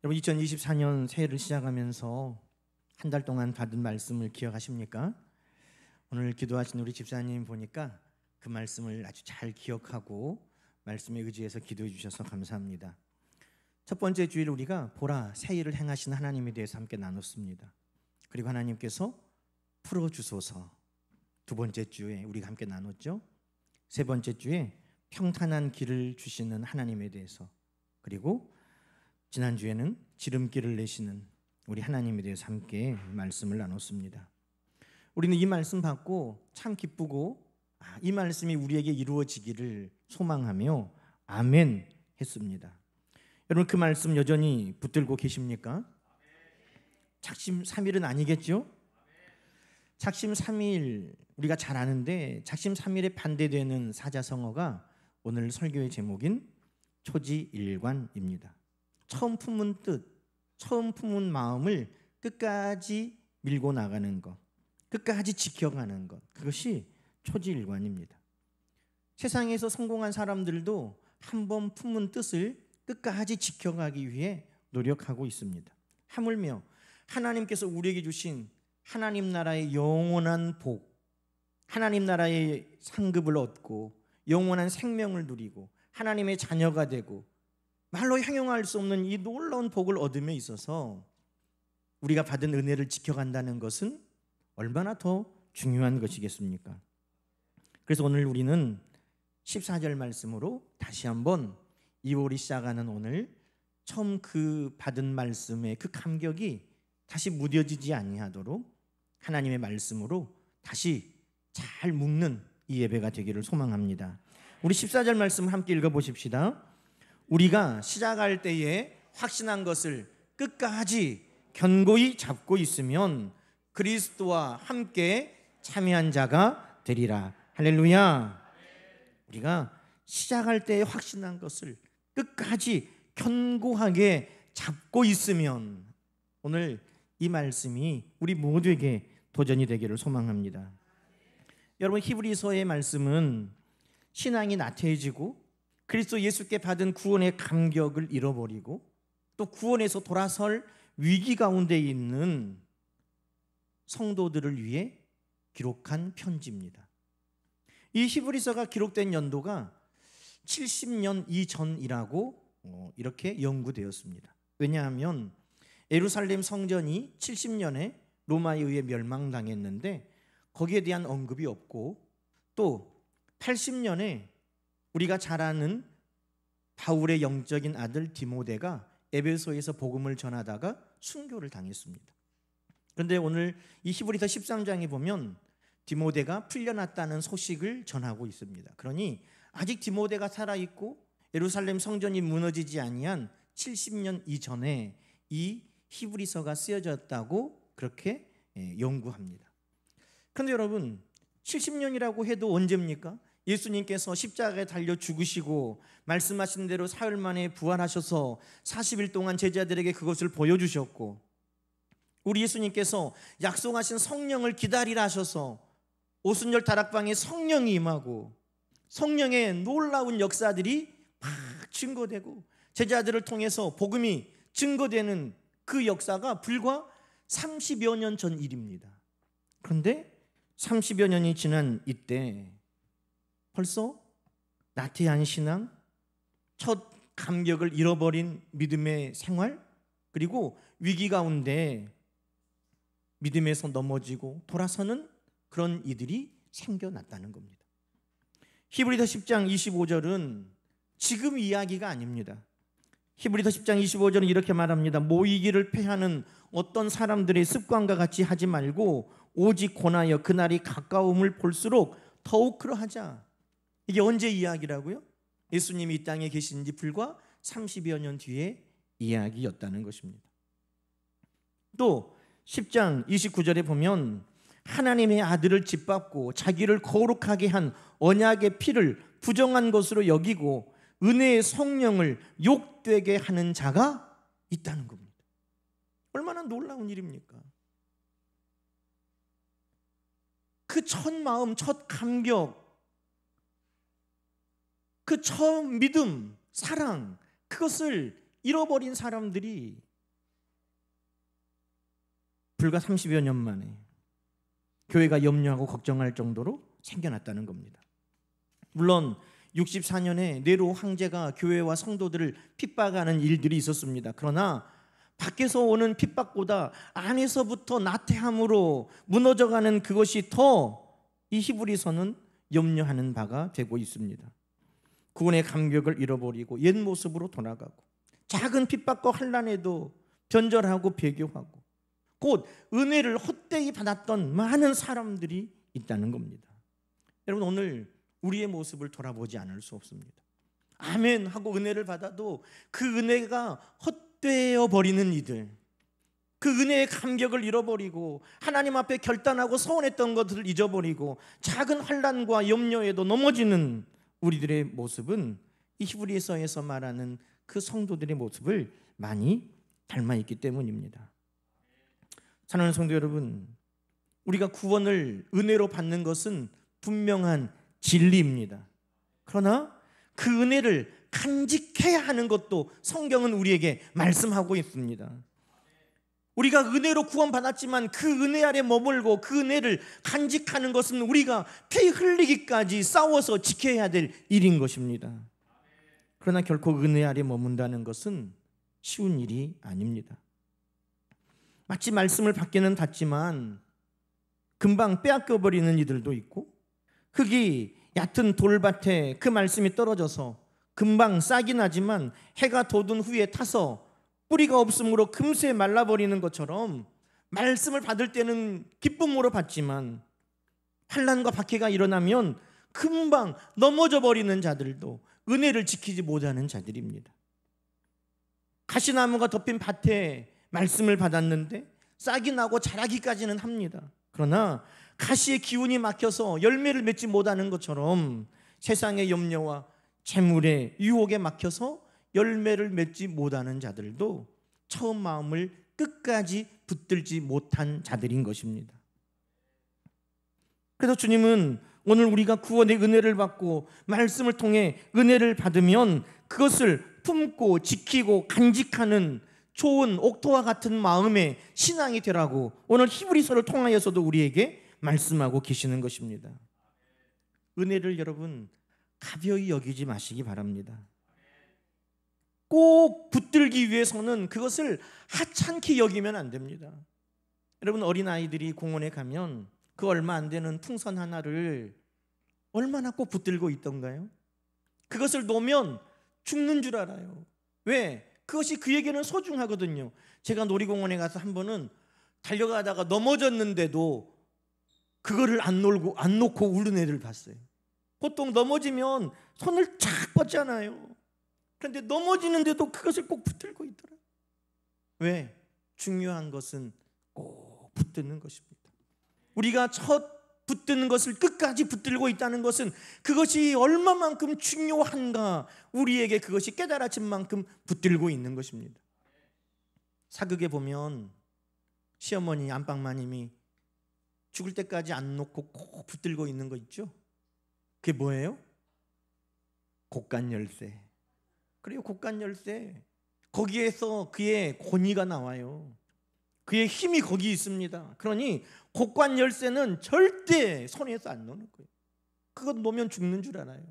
여러분 2024년 새해를 시작하면서 한 달 동안 받은 말씀을 기억하십니까? 오늘 기도하신 우리 집사님 보니까 그 말씀을 아주 잘 기억하고 말씀에 의지해서 기도해 주셔서 감사합니다. 첫 번째 주일 우리가 보라 새 일을 행하신 하나님에 대해서 함께 나눴습니다. 그리고 하나님께서 풀어주소서. 두 번째 주에 우리가 함께 나눴죠. 세 번째 주에 평탄한 길을 주시는 하나님에 대해서, 그리고 지난주에는 지름길을 내시는 우리 하나님에 대해서 함께 말씀을 나눴습니다. 우리는 이 말씀 받고 참 기쁘고 이 말씀이 우리에게 이루어지기를 소망하며 아멘 했습니다. 여러분 그 말씀 여전히 붙들고 계십니까? 작심 3일은 아니겠죠? 작심 3일 우리가 잘 아는데 작심 3일에 반대되는 사자성어가 오늘 설교의 제목인 초지일관입니다. 처음 품은 뜻, 처음 품은 마음을 끝까지 밀고 나가는 것, 끝까지 지켜가는 것, 그것이 초지일관입니다. 세상에서 성공한 사람들도 한번 품은 뜻을 끝까지 지켜가기 위해 노력하고 있습니다. 하물며 하나님께서 우리에게 주신 하나님 나라의 영원한 복, 하나님 나라의 상급을 얻고 영원한 생명을 누리고 하나님의 자녀가 되고 말로 형용할 수 없는 이 놀라운 복을 얻음에 있어서 우리가 받은 은혜를 지켜간다는 것은 얼마나 더 중요한 것이겠습니까? 그래서 오늘 우리는 14절 말씀으로 다시 한번 2월이 시작하는 오늘 처음 그 받은 말씀의 그 감격이 다시 무뎌지지 아니하도록 하나님의 말씀으로 다시 잘 묶는 이 예배가 되기를 소망합니다. 우리 14절 말씀을 함께 읽어보십시다. 우리가 시작할 때에 확신한 것을 끝까지 견고히 잡고 있으면 그리스도와 함께 참여한 자가 되리라. 할렐루야. 우리가 시작할 때에 확신한 것을 끝까지 견고하게 잡고 있으면 오늘 이 말씀이 우리 모두에게 도전이 되기를 소망합니다. 여러분 히브리서의 말씀은 신앙이 나태해지고 그리스도 예수께 받은 구원의 감격을 잃어버리고 또 구원에서 돌아설 위기 가운데 있는 성도들을 위해 기록한 편지입니다. 이 히브리서가 기록된 연도가 70년 이전이라고 이렇게 연구되었습니다. 왜냐하면 예루살렘 성전이 70년에 로마에 의해 멸망당했는데 거기에 대한 언급이 없고 또 80년에 우리가 잘 아는 바울의 영적인 아들 디모데가 에베소에서 복음을 전하다가 순교를 당했습니다. 그런데 오늘 이 히브리서 13장에 보면 디모데가 풀려났다는 소식을 전하고 있습니다. 그러니 아직 디모데가 살아있고 예루살렘 성전이 무너지지 아니한 70년 이전에 이 히브리서가 쓰여졌다고 그렇게 연구합니다. 그런데 여러분 70년이라고 해도 언제입니까? 예수님께서 십자가에 달려 죽으시고 말씀하신 대로 사흘 만에 부활하셔서 40일 동안 제자들에게 그것을 보여주셨고 우리 예수님께서 약속하신 성령을 기다리라 하셔서 오순절 다락방에 성령이 임하고 성령의 놀라운 역사들이 막 증거되고 제자들을 통해서 복음이 증거되는 그 역사가 불과 30여 년 전 일입니다. 그런데 30여 년이 지난 이때 벌써 나태한 신앙, 첫 감격을 잃어버린 믿음의 생활, 그리고 위기 가운데 믿음에서 넘어지고 돌아서는 그런 이들이 생겨났다는 겁니다. 히브리서 10장 25절은 지금 이야기가 아닙니다. 히브리서 10장 25절은 이렇게 말합니다. 모이기를 패하는 어떤 사람들의 습관과 같이 하지 말고 오직 권하여 그날이 가까움을 볼수록 더욱 그러하자. 이게 언제 이야기라고요? 예수님이 이 땅에 계신 지 불과 30여 년 뒤의 이야기였다는 것입니다. 또 10장 29절에 보면 하나님의 아들을 짓밟고 자기를 거룩하게 한 언약의 피를 부정한 것으로 여기고 은혜의 성령을 욕되게 하는 자가 있다는 겁니다. 얼마나 놀라운 일입니까? 그 첫 마음, 첫 감격, 그 처음 믿음, 사랑, 그것을 잃어버린 사람들이 불과 30여 년 만에 교회가 염려하고 걱정할 정도로 생겨났다는 겁니다. 물론 64년에 네로 황제가 교회와 성도들을 핍박하는 일들이 있었습니다. 그러나 밖에서 오는 핍박보다 안에서부터 나태함으로 무너져가는 그것이 더 이 히브리서는 염려하는 바가 되고 있습니다. 구원의 감격을 잃어버리고 옛 모습으로 돌아가고 작은 핍박과 환난에도 변절하고 배교하고 곧 은혜를 헛되이 받았던 많은 사람들이 있다는 겁니다. 여러분, 오늘 우리의 모습을 돌아보지 않을 수 없습니다. 아멘 하고 은혜를 받아도 그 은혜가 헛되어 버리는 이들, 그 은혜의 감격을 잃어버리고 하나님 앞에 결단하고 서원했던 것들을 잊어버리고 작은 환난과 염려에도 넘어지는 우리들의 모습은 이 히브리서에서 말하는 그 성도들의 모습을 많이 닮아 있기 때문입니다. 사랑하는 성도 여러분, 우리가 구원을 은혜로 받는 것은 분명한 진리입니다. 그러나 그 은혜를 간직해야 하는 것도 성경은 우리에게 말씀하고 있습니다. 우리가 은혜로 구원받았지만 그 은혜 아래 머물고 그 은혜를 간직하는 것은 우리가 피 흘리기까지 싸워서 지켜야 될 일인 것입니다. 그러나 결코 은혜 아래 머문다는 것은 쉬운 일이 아닙니다. 마치 말씀을 받기는 받지만 금방 빼앗겨버리는 이들도 있고, 흙이 얕은 돌밭에 그 말씀이 떨어져서 금방 싹이 나지만 해가 돋은 후에 타서 뿌리가 없으므로 금세 말라버리는 것처럼 말씀을 받을 때는 기쁨으로 받지만 환난과 박해가 일어나면 금방 넘어져 버리는 자들도 은혜를 지키지 못하는 자들입니다. 가시나무가 덮인 밭에 말씀을 받았는데 싹이 나고 자라기까지는 합니다. 그러나 가시의 기운이 막혀서 열매를 맺지 못하는 것처럼 세상의 염려와 재물의 유혹에 막혀서 열매를 맺지 못하는 자들도 처음 마음을 끝까지 붙들지 못한 자들인 것입니다. 그래서 주님은 오늘 우리가 구원의 은혜를 받고 말씀을 통해 은혜를 받으면 그것을 품고 지키고 간직하는 좋은 옥토와 같은 마음의 신앙이 되라고 오늘 히브리서를 통하여서도 우리에게 말씀하고 계시는 것입니다. 은혜를 여러분 가벼이 여기지 마시기 바랍니다. 꼭 붙들기 위해서는 그것을 하찮게 여기면 안 됩니다. 여러분, 어린아이들이 공원에 가면 그 얼마 안 되는 풍선 하나를 얼마나 꼭 붙들고 있던가요? 그것을 놓으면 죽는 줄 알아요. 왜? 그것이 그에게는 소중하거든요. 제가 놀이공원에 가서 한 번은 달려가다가 넘어졌는데도 그거를 안 놓고 울는 애를 봤어요. 보통 넘어지면 손을 착 뻗잖아요. 그런데 넘어지는데도 그것을 꼭 붙들고 있더라. 왜? 중요한 것은 꼭 붙드는 것입니다. 우리가 첫 붙드는 것을 끝까지 붙들고 있다는 것은 그것이 얼마만큼 중요한가 우리에게 그것이 깨달아진 만큼 붙들고 있는 것입니다. 사극에 보면 시어머니 안방마님이 죽을 때까지 안 놓고 꼭 붙들고 있는 거 있죠? 그게 뭐예요? 곡간열쇠. 그래요, 곡간열쇠. 거기에서 그의 권위가 나와요. 그의 힘이 거기 있습니다. 그러니 곡간열쇠는 절대 손에서 안 놓는 거예요. 그것 놓으면 죽는 줄 알아요.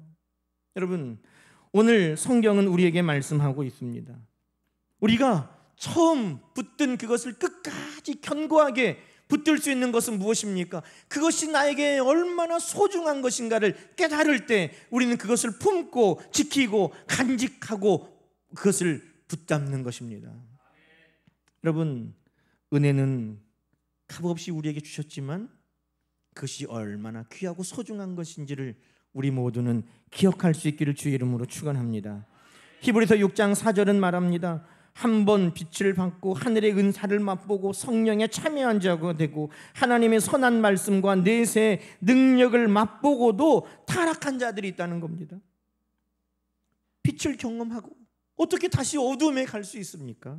여러분, 오늘 성경은 우리에게 말씀하고 있습니다. 우리가 처음 붙든 그것을 끝까지 견고하게 붙들 수 있는 것은 무엇입니까? 그것이 나에게 얼마나 소중한 것인가를 깨달을 때 우리는 그것을 품고 지키고 간직하고 그것을 붙잡는 것입니다. 여러분, 은혜는 값없이 우리에게 주셨지만 그것이 얼마나 귀하고 소중한 것인지를 우리 모두는 기억할 수 있기를 주의 이름으로 축원합니다. 히브리서 6장 4절은 말합니다. 한 번 빛을 받고 하늘의 은사를 맛보고 성령에 참여한 자가 되고 하나님의 선한 말씀과 내세의 능력을 맛보고도 타락한 자들이 있다는 겁니다. 빛을 경험하고 어떻게 다시 어둠에 갈 수 있습니까?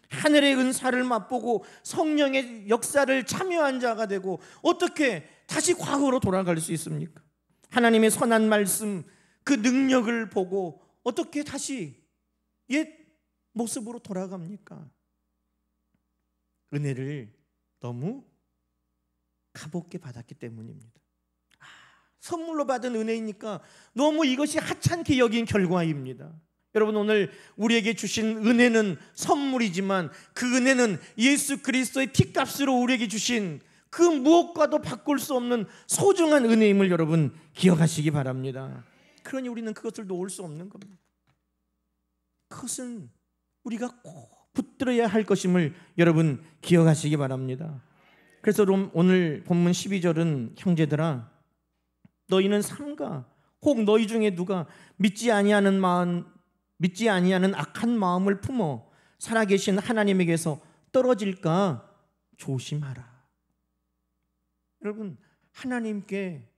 하늘의 은사를 맛보고 성령의 역사를 참여한 자가 되고 어떻게 다시 과거로 돌아갈 수 있습니까? 하나님의 선한 말씀, 그 능력을 보고 어떻게 다시 옛 모습으로 돌아갑니까? 은혜를 너무 값없게 받았기 때문입니다. 선물로 받은 은혜이니까 너무 이것이 하찮게 여긴 결과입니다. 여러분, 오늘 우리에게 주신 은혜는 선물이지만 그 은혜는 예수 그리스도의 피값으로 우리에게 주신 그 무엇과도 바꿀 수 없는 소중한 은혜임을 여러분 기억하시기 바랍니다. 그러니 우리는 그것을 놓을 수 없는 겁니다. 그것은 우리가 꼭 붙들어야 할 것임을 여러분 기억하시기 바랍니다. 그래서 오늘 본문 12절은 형제들아, 너희는 삼가 혹 너희 중에 누가 믿지 아니하는 악한 마음을 품어 살아계신 하나님에게서 떨어질까 조심하라. 여러분, 하나님께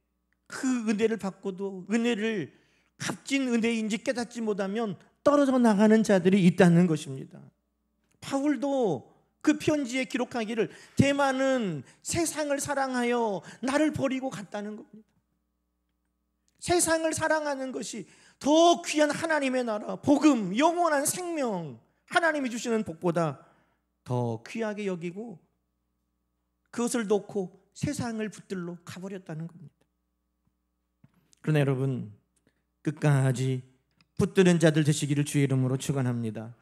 그 은혜를 받고도 은혜를 값진 은혜인지 깨닫지 못하면 떨어져 나가는 자들이 있다는 것입니다. 바울도 그 편지에 기록하기를 대만은 세상을 사랑하여 나를 버리고 갔다는 겁니다. 세상을 사랑하는 것이 더 귀한 하나님의 나라, 복음, 영원한 생명, 하나님이 주시는 복보다 더 귀하게 여기고 그것을 놓고 세상을 붙들러 가버렸다는 겁니다. 그러나 여러분, 끝까지 붙드는 자들 되시기를 주의 이름으로 축원합니다.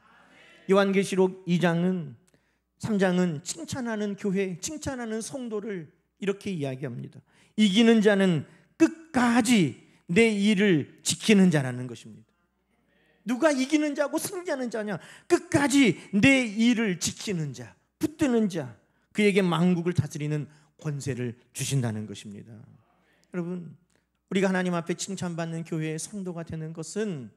요한계시록 3장은 칭찬하는 교회, 칭찬하는 성도를 이렇게 이야기합니다. 이기는 자는 끝까지 내 일을 지키는 자라는 것입니다. 누가 이기는 자고 승리하는 자냐? 끝까지 내 일을 지키는 자, 붙드는 자, 그에게 만국을 다스리는 권세를 주신다는 것입니다. 여러분, 우리가 하나님 앞에 칭찬받는 교회의 성도가 되는 것은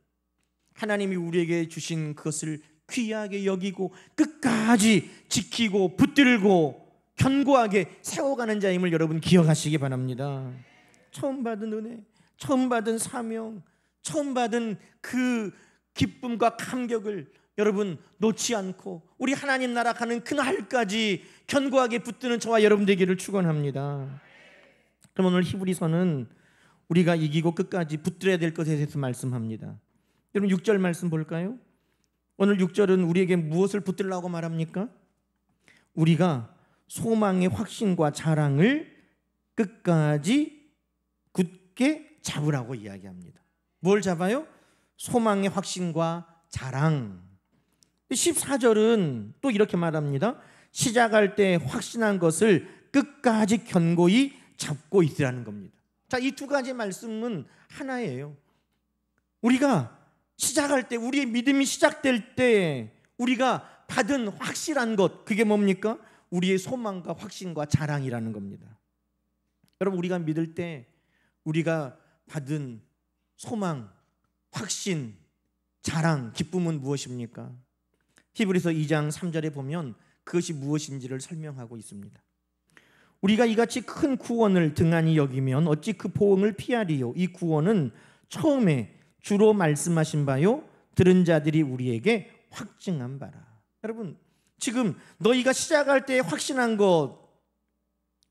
하나님이 우리에게 주신 그것을 귀하게 여기고 끝까지 지키고 붙들고 견고하게 세워가는 자임을 여러분 기억하시기 바랍니다. 처음 받은 은혜, 처음 받은 사명, 처음 받은 그 기쁨과 감격을 여러분 놓지 않고 우리 하나님 나라 가는 그날까지 견고하게 붙드는 저와 여러분 되기를 축원합니다. 그럼 오늘 히브리서는 우리가 이기고 끝까지 붙들어야 될 것에 대해서 말씀합니다. 여러분 6절 말씀 볼까요? 오늘 6절은 우리에게 무엇을 붙들라고 말합니까? 우리가 소망의 확신과 자랑을 끝까지 굳게 잡으라고 이야기합니다. 뭘 잡아요? 소망의 확신과 자랑. 14절은 또 이렇게 말합니다. 시작할 때 확신한 것을 끝까지 견고히 잡고 있으라는 겁니다. 자, 이 두 가지 말씀은 하나예요. 우리가 시작할 때, 우리의 믿음이 시작될 때 우리가 받은 확실한 것, 그게 뭡니까? 우리의 소망과 확신과 자랑이라는 겁니다. 여러분, 우리가 믿을 때 우리가 받은 소망, 확신, 자랑, 기쁨은 무엇입니까? 히브리서 2장 3절에 보면 그것이 무엇인지를 설명하고 있습니다. 우리가 이같이 큰 구원을 등한히 여기면 어찌 그 보응을 피하리요? 이 구원은 처음에 주로 말씀하신 바요 들은 자들이 우리에게 확증한 바라. 여러분, 지금 너희가 시작할 때 확신한 것,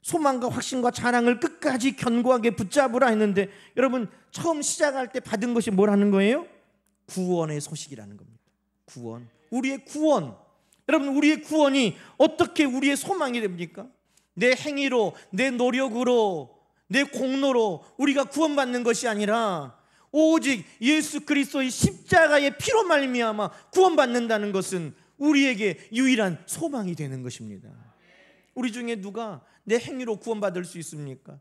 소망과 확신과 자랑을 끝까지 견고하게 붙잡으라 했는데, 여러분 처음 시작할 때 받은 것이 뭐라는 거예요? 구원의 소식이라는 겁니다. 구원, 우리의 구원. 여러분, 우리의 구원이 어떻게 우리의 소망이 됩니까? 내 행위로, 내 노력으로, 내 공로로 우리가 구원받는 것이 아니라 오직 예수 그리스도의 십자가의 피로 말미암아 구원받는다는 것은 우리에게 유일한 소망이 되는 것입니다. 우리 중에 누가 내 행위로 구원받을 수 있습니까?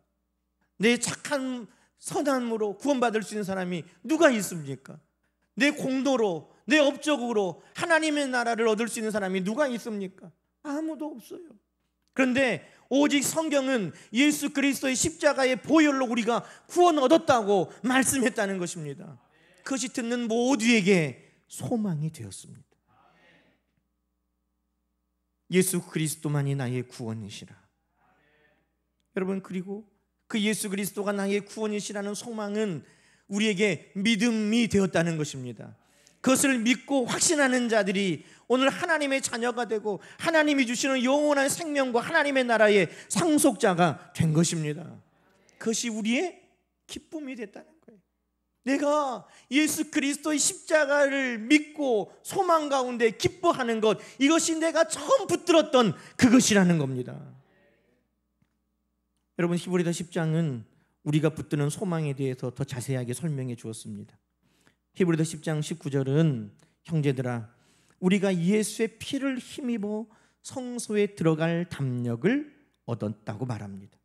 내 착한 선함으로 구원받을 수 있는 사람이 누가 있습니까? 내 공로로, 내 업적으로 하나님의 나라를 얻을 수 있는 사람이 누가 있습니까? 아무도 없어요. 그런데 오직 성경은 예수 그리스도의 십자가의 보혈로 우리가 구원 얻었다고 말씀했다는 것입니다. 그것이 듣는 모두에게 소망이 되었습니다. 예수 그리스도만이 나의 구원이시라. 여러분, 그리고 그 예수 그리스도가 나의 구원이시라는 소망은 우리에게 믿음이 되었다는 것입니다. 그것을 믿고 확신하는 자들이 오늘 하나님의 자녀가 되고 하나님이 주시는 영원한 생명과 하나님의 나라의 상속자가 된 것입니다. 그것이 우리의 기쁨이 됐다는 거예요. 내가 예수 그리스도의 십자가를 믿고 소망 가운데 기뻐하는 것, 이것이 내가 처음 붙들었던 그것이라는 겁니다. 여러분, 히브리서 10장은 우리가 붙드는 소망에 대해서 더 자세하게 설명해 주었습니다. 히브리서 10장 19절은 형제들아 우리가 예수의 피를 힘입어 성소에 들어갈 담력을 얻었다고 말합니다.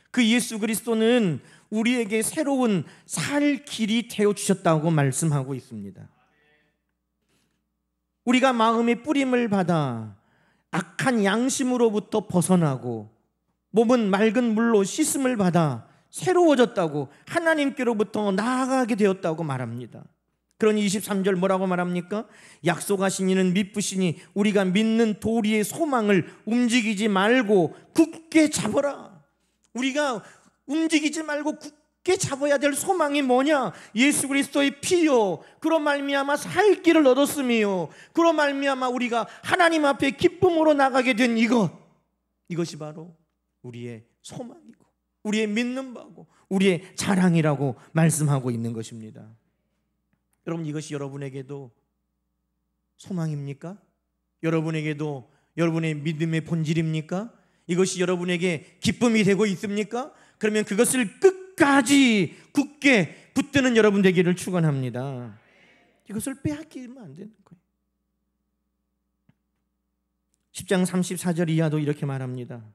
그 예수 그리스도는 우리에게 새로운 살 길이 되어 주셨다고 말씀하고 있습니다. 우리가 마음의 뿌림을 받아 악한 양심으로부터 벗어나고 몸은 맑은 물로 씻음을 받아 새로워졌다고 하나님께로부터 나아가게 되었다고 말합니다. 그러니 23절 뭐라고 말합니까? 약속하신 이는 미쁘시니 우리가 믿는 도리의 소망을 움직이지 말고 굳게 잡아라. 우리가 움직이지 말고 굳게 잡아야 될 소망이 뭐냐? 예수 그리스도의 피요, 그로 말미암아 살 길을 얻었으며 그로 말미암아 우리가 하나님 앞에 기쁨으로 나가게 된 이것이 바로 우리의 소망이고 우리의 믿는 바고 우리의 자랑이라고 말씀하고 있는 것입니다. 여러분, 이것이 여러분에게도 소망입니까? 여러분에게도 여러분의 믿음의 본질입니까? 이것이 여러분에게 기쁨이 되고 있습니까? 그러면 그것을 끝까지 굳게 붙드는 여러분 되기를 축원합니다. 이것을 빼앗기면 안 되는 거예요. 10장 34절 이하도 이렇게 말합니다.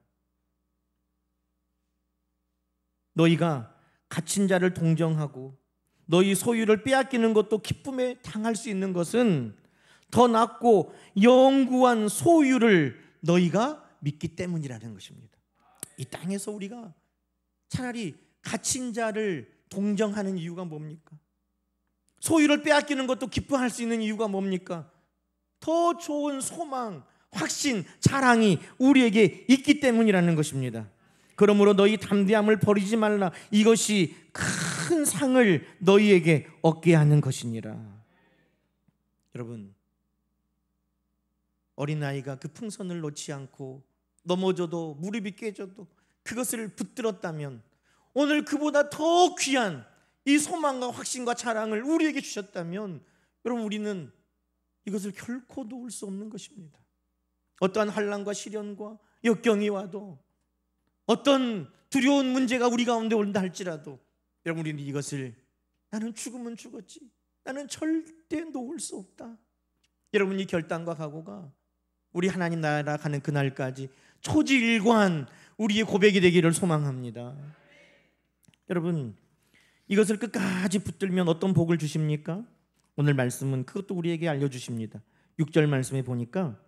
너희가 갇힌 자를 동정하고 너희 소유를 빼앗기는 것도 기쁨에 당할 수 있는 것은 더 낫고 영구한 소유를 너희가 믿기 때문이라는 것입니다. 이 땅에서 우리가 차라리 갇힌 자를 동정하는 이유가 뭡니까? 소유를 빼앗기는 것도 기뻐할 수 있는 이유가 뭡니까? 더 좋은 소망, 확신, 자랑이 우리에게 있기 때문이라는 것입니다. 그러므로 너희 담대함을 버리지 말라. 이것이 큰 상을 너희에게 얻게 하는 것이니라. 여러분, 어린아이가 그 풍선을 놓지 않고 넘어져도 무릎이 깨져도 그것을 붙들었다면 오늘 그보다 더 귀한 이 소망과 확신과 자랑을 우리에게 주셨다면 여러분, 우리는 이것을 결코 놓을 수 없는 것입니다. 어떠한 환난과 시련과 역경이 와도 어떤 두려운 문제가 우리 가운데 온다 할지라도 여러분, 우리는 이것을 나는 죽으면 죽었지, 나는 절대 놓을 수 없다. 여러분, 이 결단과 각오가 우리 하나님 나라 가는 그날까지 초지일관 우리의 고백이 되기를 소망합니다. 여러분, 이것을 끝까지 붙들면 어떤 복을 주십니까? 오늘 말씀은 그것도 우리에게 알려주십니다. 6절 말씀에 보니까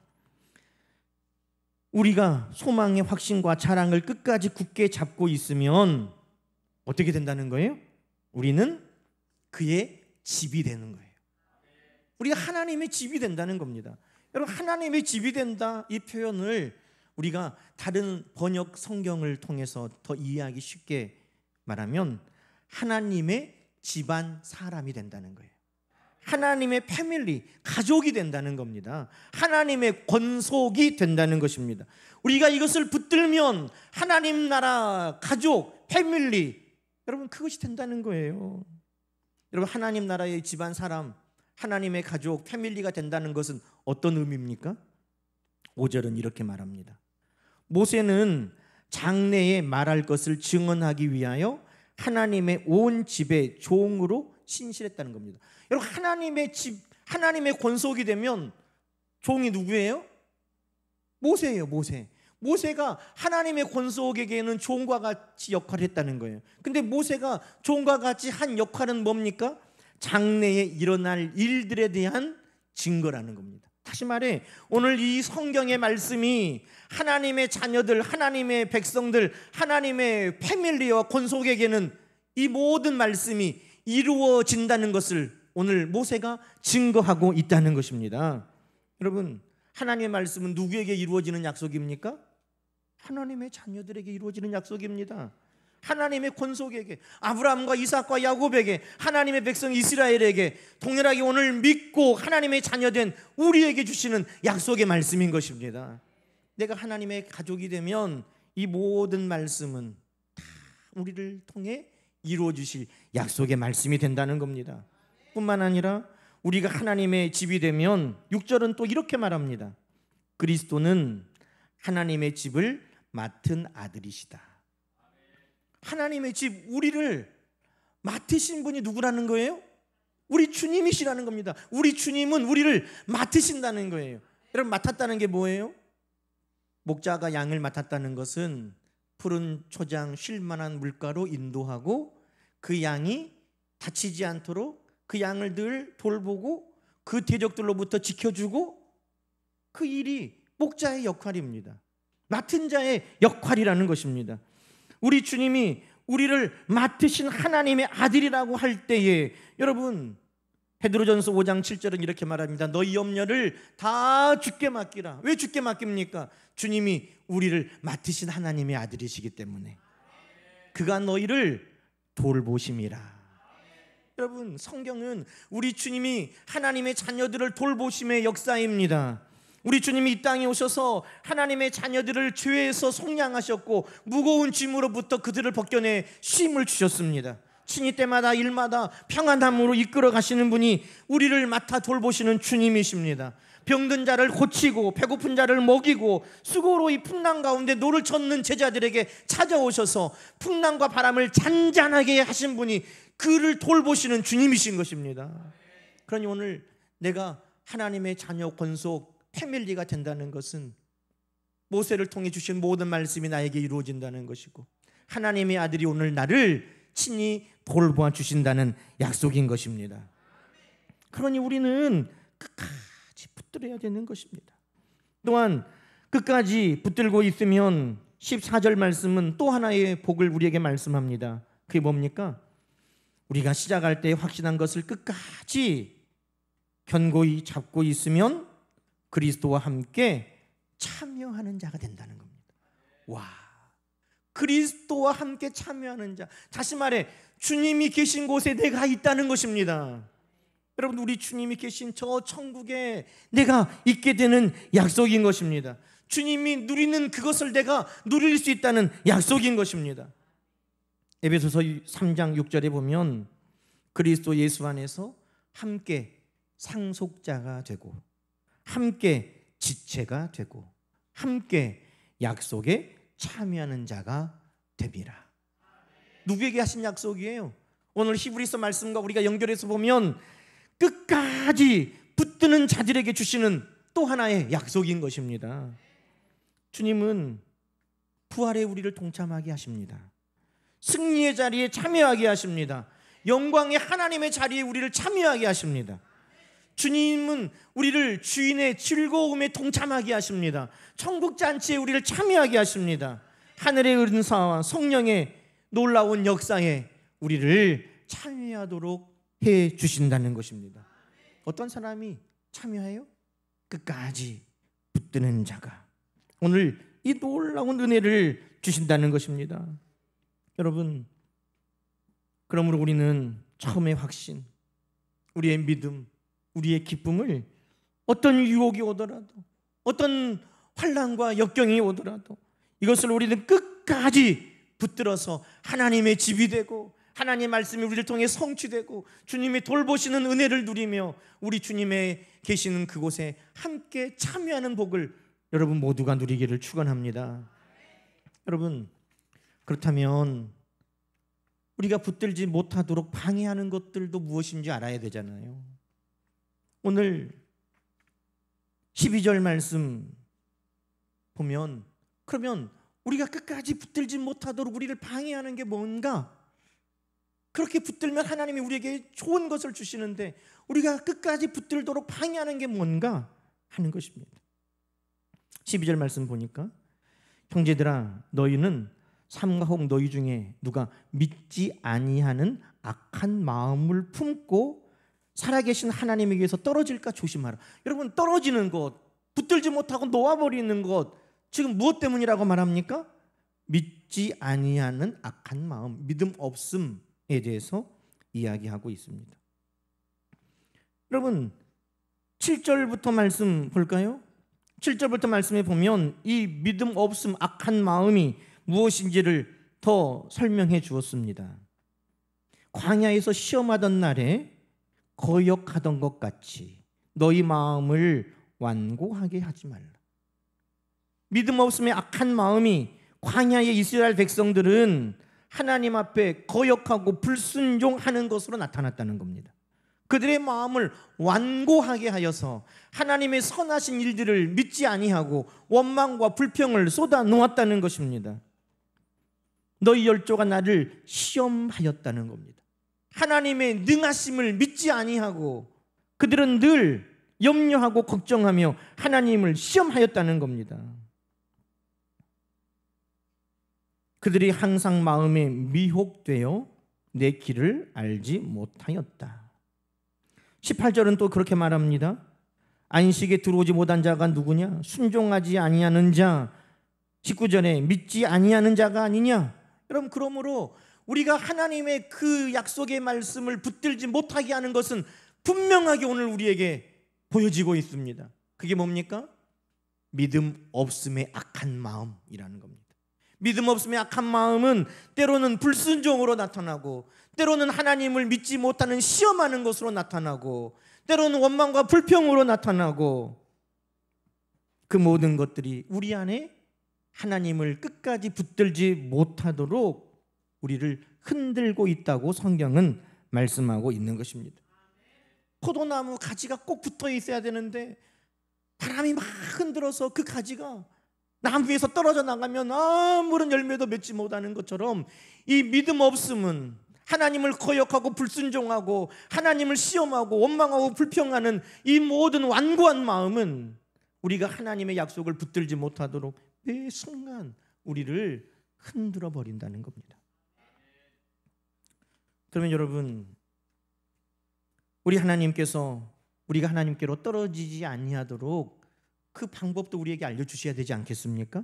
우리가 소망의 확신과 자랑을 끝까지 굳게 잡고 있으면 어떻게 된다는 거예요? 우리는 그의 집이 되는 거예요. 우리가 하나님의 집이 된다는 겁니다. 여러분, 하나님의 집이 된다, 이 표현을 우리가 다른 번역 성경을 통해서 더 이해하기 쉽게 말하면 하나님의 집안 사람이 된다는 거예요. 하나님의 패밀리, 가족이 된다는 겁니다. 하나님의 권속이 된다는 것입니다. 우리가 이것을 붙들면 하나님 나라, 가족, 패밀리, 여러분, 그것이 된다는 거예요. 여러분, 하나님 나라의 집안 사람, 하나님의 가족, 패밀리가 된다는 것은 어떤 의미입니까? 5절은 이렇게 말합니다. 모세는 장래에 말할 것을 증언하기 위하여 하나님의 온 집의 종으로 신실했다는 겁니다. 여러분, 하나님의 집, 하나님의 권속이 되면 종이 누구예요? 모세예요. 모세가 하나님의 권속에게는 종과 같이 역할을 했다는 거예요. 근데 모세가 종과 같이 한 역할은 뭡니까? 장래에 일어날 일들에 대한 증거라는 겁니다. 다시 말해, 오늘 이 성경의 말씀이 하나님의 자녀들, 하나님의 백성들, 하나님의 패밀리와 권속에게는 이 모든 말씀이 이루어진다는 것을 오늘 모세가 증거하고 있다는 것입니다. 여러분, 하나님의 말씀은 누구에게 이루어지는 약속입니까? 하나님의 자녀들에게 이루어지는 약속입니다. 하나님의 권속에게, 아브라함과 이삭과 야곱에게, 하나님의 백성 이스라엘에게, 동일하게 오늘 믿고 하나님의 자녀된 우리에게 주시는 약속의 말씀인 것입니다. 내가 하나님의 가족이 되면 이 모든 말씀은 다 우리를 통해 이루어 주실 약속의 말씀이 된다는 겁니다. 뿐만 아니라 우리가 하나님의 집이 되면 6절은 또 이렇게 말합니다. 그리스도는 하나님의 집을 맡은 아들이시다. 하나님의 집, 우리를 맡으신 분이 누구라는 거예요? 우리 주님이시라는 겁니다. 우리 주님은 우리를 맡으신다는 거예요. 여러분, 맡았다는 게 뭐예요? 목자가 양을 맡았다는 것은 푸른 초장 쉴 만한 물가로 인도하고 그 양이 다치지 않도록 그 양을 늘 돌보고 그 대적들로부터 지켜주고, 그 일이 목자의 역할입니다. 맡은 자의 역할이라는 것입니다. 우리 주님이 우리를 맡으신 하나님의 아들이라고 할 때에, 여러분, 베드로전서 5장 7절은 이렇게 말합니다. 너희 염려를 다 주께 맡기라. 왜 주께 맡깁니까? 주님이 우리를 맡으신 하나님의 아들이시기 때문에. 그가 너희를 돌보심이라. 여러분, 성경은 우리 주님이 하나님의 자녀들을 돌보심의 역사입니다. 우리 주님이 이 땅에 오셔서 하나님의 자녀들을 죄에서 속량하셨고 무거운 짐으로부터 그들을 벗겨내 쉼을 주셨습니다. 친위 때마다 일마다 평안함으로 이끌어 가시는 분이 우리를 맡아 돌보시는 주님이십니다. 병든 자를 고치고 배고픈 자를 먹이고 수고로 이 풍랑 가운데 노를 젓는 제자들에게 찾아오셔서 풍랑과 바람을 잔잔하게 하신 분이 그를 돌보시는 주님이신 것입니다. 그러니 오늘 내가 하나님의 자녀 권속 패밀리가 된다는 것은 모세를 통해 주신 모든 말씀이 나에게 이루어진다는 것이고, 하나님의 아들이 오늘 나를 친히 돌보아 주신다는 약속인 것입니다. 그러니 우리는 끝까지 붙들어야 되는 것입니다. 또한 끝까지 붙들고 있으면 14절 말씀은 또 하나의 복을 우리에게 말씀합니다. 그게 뭡니까? 우리가 시작할 때 확신한 것을 끝까지 견고히 잡고 있으면 그리스도와 함께 참여하는 자가 된다는 겁니다. 와, 그리스도와 함께 참여하는 자. 다시 말해, 주님이 계신 곳에 내가 있다는 것입니다. 여러분, 우리 주님이 계신 저 천국에 내가 있게 되는 약속인 것입니다. 주님이 누리는 그것을 내가 누릴 수 있다는 약속인 것입니다. 에베소서 3장 6절에 보면 그리스도 예수 안에서 함께 상속자가 되고 함께 지체가 되고 함께 약속에 참여하는 자가 됩니다. 누구에게 하신 약속이에요? 오늘 히브리서 말씀과 우리가 연결해서 보면 끝까지 붙드는 자들에게 주시는 또 하나의 약속인 것입니다. 주님은 부활에 우리를 동참하게 하십니다. 승리의 자리에 참여하게 하십니다. 영광의 하나님의 자리에 우리를 참여하게 하십니다. 주님은 우리를 주인의 즐거움에 동참하게 하십니다. 천국 잔치에 우리를 참여하게 하십니다. 하늘의 은사와 성령의 놀라운 역사에 우리를 참여하도록 해 주신다는 것입니다. 어떤 사람이 참여해요? 끝까지 붙드는 자가 오늘 이 놀라운 은혜를 주신다는 것입니다. 여러분, 그러므로 우리는 처음의 확신, 우리의 믿음, 우리의 기쁨을 어떤 유혹이 오더라도, 어떤 환난과 역경이 오더라도 이것을 우리는 끝까지 붙들어서 하나님의 집이 되고 하나님의 말씀이 우리를 통해 성취되고 주님이 돌보시는 은혜를 누리며 우리 주님의 계시는 그곳에 함께 참여하는 복을 여러분 모두가 누리기를 축원합니다. 여러분, 그렇다면 우리가 붙들지 못하도록 방해하는 것들도 무엇인지 알아야 되잖아요. 오늘 12절 말씀 보면, 그러면 우리가 끝까지 붙들지 못하도록 우리를 방해하는 게 뭔가? 그렇게 붙들면 하나님이 우리에게 좋은 것을 주시는데 우리가 끝까지 붙들도록 방해하는 게 뭔가 하는 것입니다. 12절 말씀 보니까, 형제들아 너희는 삼가 혹 너희 중에 누가 믿지 아니하는 악한 마음을 품고 살아계신 하나님에게서 떨어질까 조심하라. 여러분, 떨어지는 것, 붙들지 못하고 놓아버리는 것, 지금 무엇 때문이라고 말합니까? 믿지 아니하는 악한 마음, 믿음 없음에 대해서 이야기하고 있습니다. 여러분, 7절부터 말씀 볼까요? 7절부터 말씀에 보면 이 믿음 없음, 악한 마음이 무엇인지를 더 설명해 주었습니다. 광야에서 시험하던 날에 거역하던 것 같이 너희 마음을 완고하게 하지 말라. 믿음 없음의 악한 마음이, 광야의 이스라엘 백성들은 하나님 앞에 거역하고 불순종하는 것으로 나타났다는 겁니다. 그들의 마음을 완고하게 하여서 하나님의 선하신 일들을 믿지 아니하고 원망과 불평을 쏟아 놓았다는 것입니다. 너희 열조가 나를 시험하였다는 겁니다. 하나님의 능하심을 믿지 아니하고 그들은 늘 염려하고 걱정하며 하나님을 시험하였다는 겁니다. 그들이 항상 마음에 미혹되어 내 길을 알지 못하였다. 18절은 또 그렇게 말합니다. 안식에 들어오지 못한 자가 누구냐? 순종하지 아니하는 자. 19절에 믿지 아니하는 자가 아니냐? 여러분, 그러므로 우리가 하나님의 그 약속의 말씀을 붙들지 못하게 하는 것은 분명하게 오늘 우리에게 보여지고 있습니다. 그게 뭡니까? 믿음 없음의 악한 마음이라는 겁니다. 믿음 없음의 악한 마음은 때로는 불순종으로 나타나고, 때로는 하나님을 믿지 못하는 시험하는 것으로 나타나고, 때로는 원망과 불평으로 나타나고, 그 모든 것들이 우리 안에 하나님을 끝까지 붙들지 못하도록 우리를 흔들고 있다고 성경은 말씀하고 있는 것입니다. 포도나무 가지가 꼭 붙어 있어야 되는데 바람이 막 흔들어서 그 가지가 나무 위에서 떨어져 나가면 아무런 열매도 맺지 못하는 것처럼, 이 믿음 없음은 하나님을 거역하고 불순종하고 하나님을 시험하고 원망하고 불평하는 이 모든 완고한 마음은 우리가 하나님의 약속을 붙들지 못하도록 매 순간 우리를 흔들어 버린다는 겁니다. 그러면 여러분, 우리 하나님께서 우리가 하나님께로 떨어지지 아니하도록 그 방법도 우리에게 알려주셔야 되지 않겠습니까?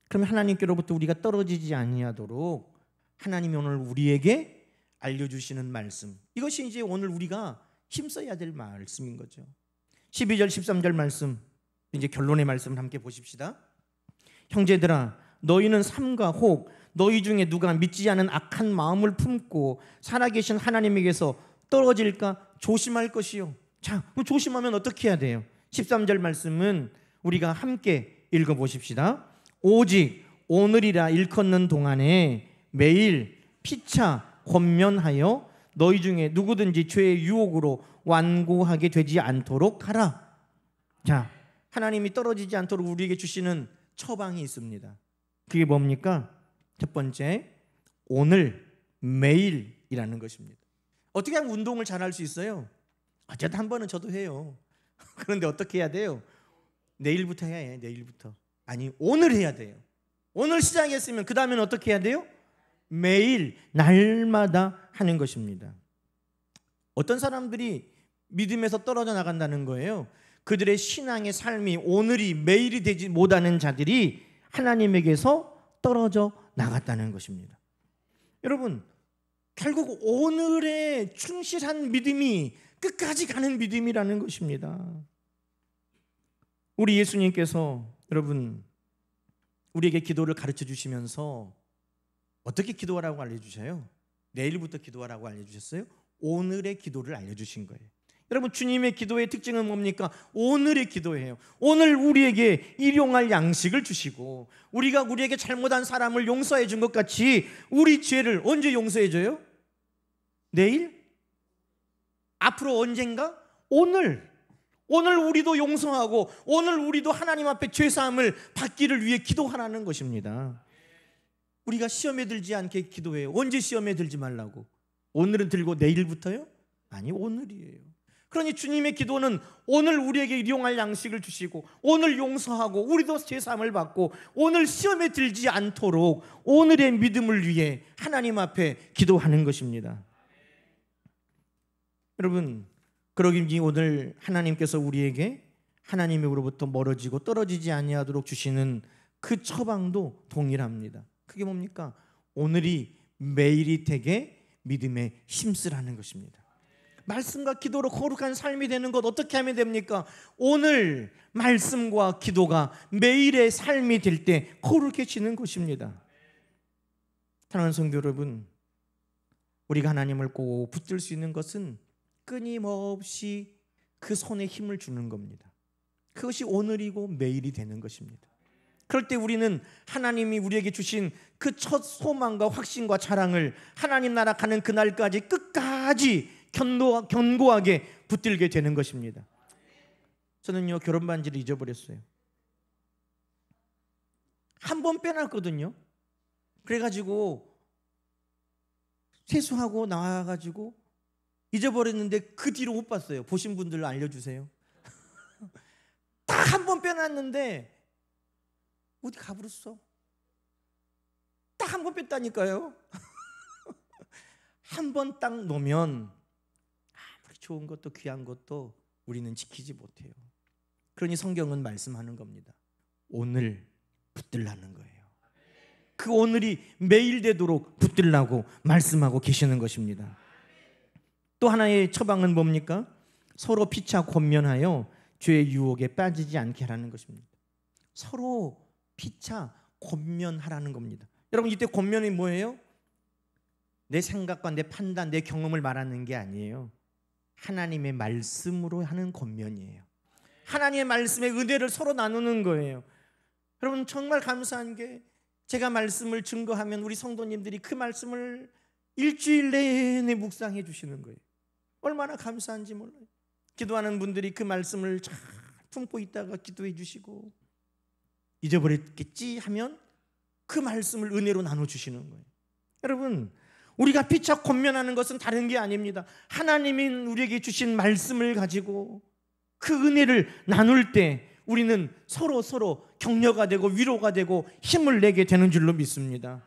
그러면 하나님께로부터 우리가 떨어지지 아니하도록 하나님이 오늘 우리에게 알려주시는 말씀, 이것이 이제 오늘 우리가 힘써야 될 말씀인 거죠. 12절 13절 말씀, 이제 결론의 말씀을 함께 보십시다. 형제들아, 너희는 삼가 혹 너희 중에 누가 믿지 않은 악한 마음을 품고 살아계신 하나님에게서 떨어질까 조심할 것이요. 자, 그럼 조심하면 어떻게 해야 돼요? 13절 말씀은 우리가 함께 읽어보십시다. 오직 오늘이라 일컫는 동안에 매일 피차 권면하여 너희 중에 누구든지 죄의 유혹으로 완고하게 되지 않도록 하라. 자, 하나님이 떨어지지 않도록 우리에게 주시는 처방이 있습니다. 그게 뭡니까? 첫 번째, 오늘, 매일이라는 것입니다. 어떻게 하면 운동을 잘할 수 있어요? 어쨌든 한 번은 저도 해요. 그런데 어떻게 해야 돼요? 내일부터 해야 해요. 내일부터. 아니, 오늘 해야 돼요. 오늘 시작했으면 그 다음에는 어떻게 해야 돼요? 매일, 날마다 하는 것입니다. 어떤 사람들이 믿음에서 떨어져 나간다는 거예요. 그들의 신앙의 삶이 오늘이 매일이 되지 못하는 자들이 하나님에게서 떨어져 나갔다는 것입니다. 여러분, 결국 오늘에 충실한 믿음이 끝까지 가는 믿음이라는 것입니다. 우리 예수님께서 여러분 우리에게 기도를 가르쳐 주시면서 어떻게 기도하라고 알려주셔요? 내일부터 기도하라고 알려주셨어요? 오늘의 기도를 알려주신 거예요. 여러분, 주님의 기도의 특징은 뭡니까? 오늘의 기도예요. 오늘 우리에게 일용할 양식을 주시고, 우리가 우리에게 잘못한 사람을 용서해 준 것 같이 우리 죄를 언제 용서해 줘요? 내일? 앞으로 언젠가? 오늘 우리도 용서하고 오늘 우리도 하나님 앞에 죄사함을 받기를 위해 기도하라는 것입니다. 우리가 시험에 들지 않게 기도해요. 언제 시험에 들지 말라고? 오늘은 들고 내일부터요? 아니, 오늘이에요. 그러니 주님의 기도는 오늘 우리에게 일용할 양식을 주시고 오늘 용서하고 우리도 죄사함을 받고 오늘 시험에 들지 않도록 오늘의 믿음을 위해 하나님 앞에 기도하는 것입니다. 여러분, 그러기니 오늘 하나님께서 우리에게 하나님으로부터 멀어지고 떨어지지 아니하도록 주시는 그 처방도 동일합니다. 그게 뭡니까? 오늘이 매일이 되게 믿음에 힘쓰라는 것입니다. 말씀과 기도로 거룩한 삶이 되는 것 어떻게 하면 됩니까? 오늘 말씀과 기도가 매일의 삶이 될 때 거룩해지는 것입니다. 사랑하는 성도 여러분, 우리가 하나님을 꼭 붙들 수 있는 것은 끊임없이 그 손에 힘을 주는 겁니다. 그것이 오늘이고 매일이 되는 것입니다. 그럴 때 우리는 하나님이 우리에게 주신 그 첫 소망과 확신과 자랑을 하나님 나라 가는 그날까지 끝까지 견고하게 붙들게 되는 것입니다. 저는요, 결혼 반지를 잊어버렸어요. 한 번 빼놨거든요. 그래가지고 세수하고 나와가지고 잊어버렸는데 그 뒤로 못 봤어요. 보신 분들 알려주세요. 딱 한 번 빼놨는데 어디 가버렸어. 딱 한 번 뺐다니까요. 한 번 딱 놓으면 아무리 좋은 것도 귀한 것도 우리는 지키지 못해요. 그러니 성경은 말씀하는 겁니다. 오늘 붙들라는 거예요. 그 오늘이 매일 되도록 붙들라고 말씀하고 계시는 것입니다. 또 하나의 처방은 뭡니까? 서로 피차 권면하여 죄의 유혹에 빠지지 않게 하라는 것입니다. 서로 피차 권면하라는 겁니다. 여러분, 이때 권면이 뭐예요? 내 생각과 내 판단, 내 경험을 말하는 게 아니에요. 하나님의 말씀으로 하는 권면이에요. 하나님의 말씀의 은혜를 서로 나누는 거예요. 여러분, 정말 감사한 게 제가 말씀을 증거하면 우리 성도님들이 그 말씀을 일주일 내내 묵상해 주시는 거예요. 얼마나 감사한지 몰라요. 기도하는 분들이 그 말씀을 잘 품고 있다가 기도해 주시고 잊어버렸겠지 하면 그 말씀을 은혜로 나눠주시는 거예요. 여러분, 우리가 피차 권면하는 것은 다른 게 아닙니다. 하나님이 우리에게 주신 말씀을 가지고 그 은혜를 나눌 때 우리는 서로 격려가 되고 위로가 되고 힘을 내게 되는 줄로 믿습니다.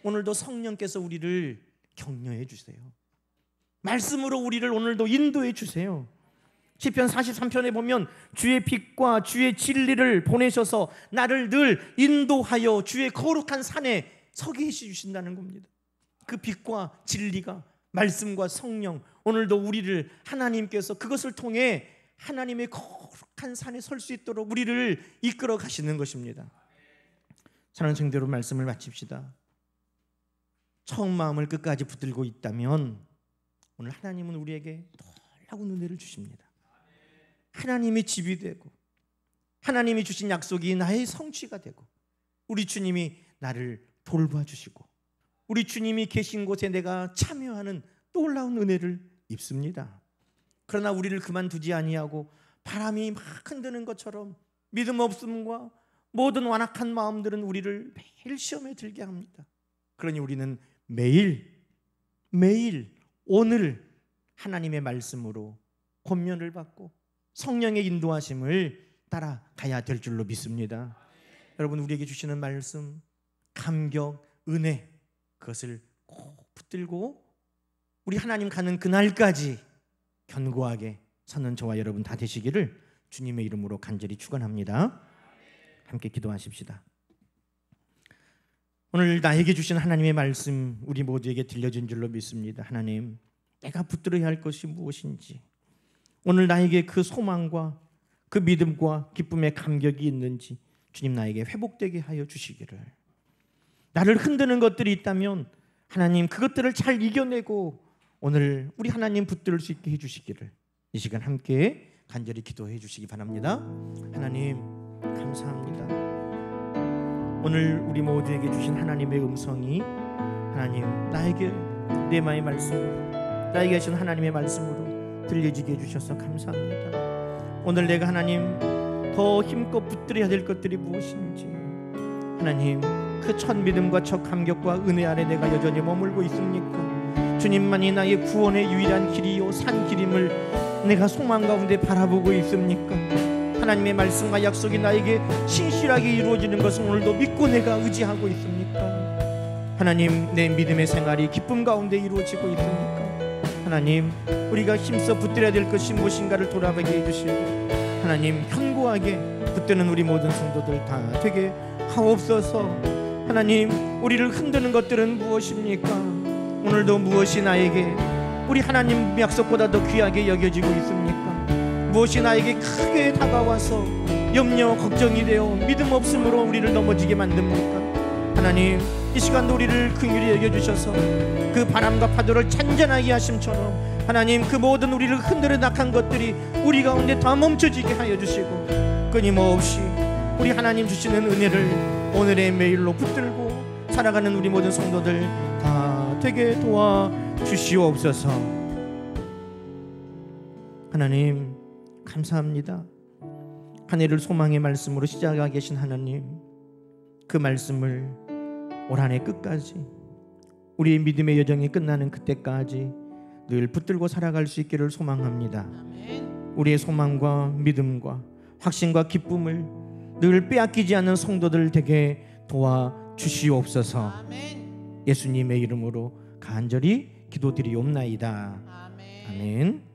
오늘도 성령께서 우리를 격려해 주세요. 말씀으로 우리를 오늘도 인도해 주세요. 시편 43편에 보면 주의 빛과 주의 진리를 보내셔서 나를 늘 인도하여 주의 거룩한 산에 서게 해주신다는 겁니다. 그 빛과 진리가 말씀과 성령, 오늘도 우리를 하나님께서 그것을 통해 하나님의 거룩한 산에 설 수 있도록 우리를 이끌어 가시는 것입니다. 사랑하는 성도들, 말씀을 마칩시다. 처음 마음을 끝까지 붙들고 있다면 오늘 하나님은 우리에게 놀라운 은혜를 주십니다. 하나님이 집이 되고 하나님이 주신 약속이 나의 성취가 되고 우리 주님이 나를 돌봐주시고 우리 주님이 계신 곳에 내가 참여하는 놀라운 은혜를 입습니다. 그러나 우리를 그만두지 아니하고 바람이 막 흔드는 것처럼 믿음 없음과 모든 완악한 마음들은 우리를 매일 시험에 들게 합니다. 그러니 우리는 매일 오늘 하나님의 말씀으로 권면을 받고 성령의 인도하심을 따라가야 될 줄로 믿습니다. 여러분, 우리에게 주시는 말씀, 감격, 은혜, 그것을 꼭 붙들고 우리 하나님 가는 그날까지 견고하게 서는 저와 여러분 다 되시기를 주님의 이름으로 간절히 축원합니다. 함께 기도하십시다. 오늘 나에게 주신 하나님의 말씀 우리 모두에게 들려진 줄로 믿습니다. 하나님, 내가 붙들어야 할 것이 무엇인지, 오늘 나에게 그 소망과 그 믿음과 기쁨의 감격이 있는지 주님 나에게 회복되게 하여 주시기를, 나를 흔드는 것들이 있다면 하나님 그것들을 잘 이겨내고 오늘 우리 하나님 붙들 수 있게 해주시기를 이 시간 함께 간절히 기도해 주시기 바랍니다. 하나님 감사합니다. 오늘 우리 모두에게 주신 하나님의 음성이 하나님 나에게 내 마음의 말씀, 나에게 하신 하나님의 말씀으로 들려지게 해주셔서 감사합니다. 오늘 내가 하나님 더 힘껏 붙들어야 될 것들이 무엇인지, 하나님 그 첫 믿음과 첫 감격과 은혜 아래 내가 여전히 머물고 있습니까? 주님만이 나의 구원의 유일한 길이요 산 길임을 내가 소망 가운데 바라보고 있습니까? 하나님의 말씀과 약속이 나에게 신실하게 이루어지는 것을 오늘도 믿고 내가 의지하고 있습니까? 하나님, 내 믿음의 생활이 기쁨 가운데 이루어지고 있습니까? 하나님, 우리가 힘써 붙들어야 될 것이 무엇인가를 돌아보게 해주시고 하나님 견고하게 붙드는 우리 모든 성도들 다 되게 하옵소서. 하나님, 우리를 흔드는 것들은 무엇입니까? 오늘도 무엇이 나에게 우리 하나님 약속보다 더 귀하게 여겨지고 있습니까? 무엇이 나에게 크게 다가와서 염려 걱정이 되어 믿음 없음으로 우리를 넘어지게 만듭니까? 하나님, 이 시간도 우리를 긍휼히 여겨주셔서 그 바람과 파도를 잔잔하게 하심처럼 하나님 그 모든 우리를 흔들어 낙한 것들이 우리 가운데 다 멈춰지게 하여 주시고 끊임없이 우리 하나님 주시는 은혜를 오늘의 매일로 붙들고 살아가는 우리 모든 성도들 다 되게 도와 주시옵소서. 하나님 감사합니다. 한 해를 소망의 말씀으로 시작하고 계신 하나님, 그 말씀을 올 한 해 끝까지 우리의 믿음의 여정이 끝나는 그때까지 늘 붙들고 살아갈 수 있기를 소망합니다. 우리의 소망과 믿음과 확신과 기쁨을 늘 빼앗기지 않는 성도들 되게 도와주시옵소서. 예수님의 이름으로 간절히 기도드리옵나이다. 아멘.